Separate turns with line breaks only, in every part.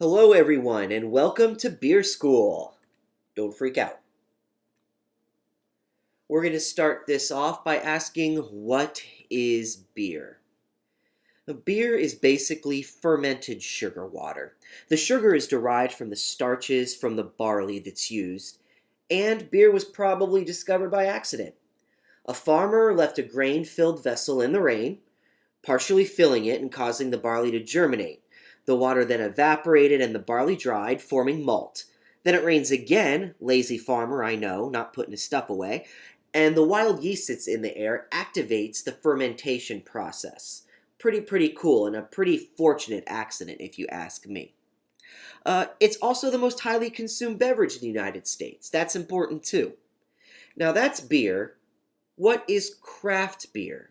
Hello everyone and welcome to Beer School. Don't freak out. We're going to start this off by asking, what is beer? Beer is basically fermented sugar water. The sugar is derived from the starches from the barley that's used, and beer was probably discovered by accident. A farmer left a grain-filled vessel in the rain, partially filling it and causing the barley to germinate. The water then evaporated and the barley dried, forming malt. Then it rains again, lazy farmer, I know, not putting his stuff away, and the wild yeast that's in the air activates the fermentation process. Pretty cool and a pretty fortunate accident if you ask me. It's also the most highly consumed beverage in the United States. That's important too. Now that's beer. What is craft beer?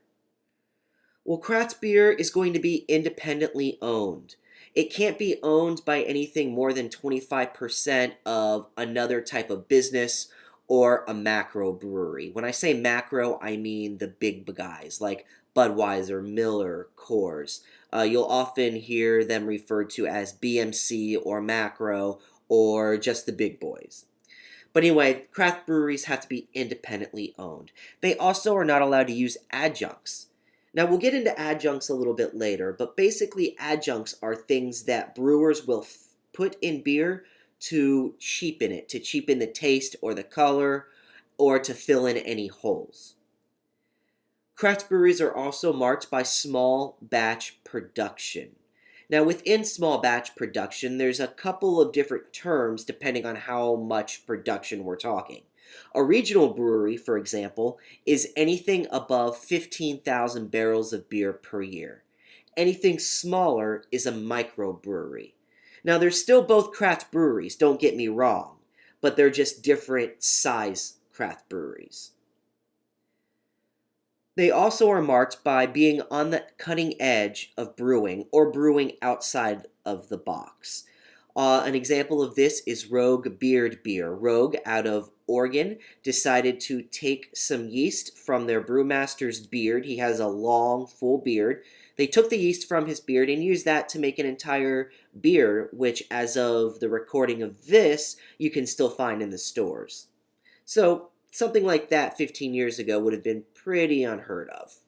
Well, craft beer is going to be independently owned. It can't be owned by anything more than 25% of another type of business or a macro brewery. When I say macro, I mean the big guys like Budweiser, Miller, Coors. You'll often hear them referred to as BMC or macro or just the big boys. But anyway, craft breweries have to be independently owned. They also are not allowed to use adjuncts. Now, we'll get into adjuncts a little bit later, but basically adjuncts are things that brewers will put in beer to cheapen it, to cheapen the taste or the color, or to fill in any holes. Craft breweries are also marked by small batch production. Now, within small batch production, there's a couple of different terms depending on how much production we're talking. A regional brewery, for example, is anything above 15,000 barrels of beer per year. Anything smaller is a microbrewery. Now, they're still both craft breweries, don't get me wrong, but they're just different size craft breweries. They also are marked by being on the cutting edge of brewing or brewing outside of the box. An example of this is Rogue Beard Beer. Rogue, out of Oregon, decided to take some yeast from their brewmaster's beard. He has a long, full beard. They took the yeast from his beard and used that to make an entire beer, which, as of the recording of this, you can still find in the stores. So, something like that 15 years ago would have been pretty unheard of.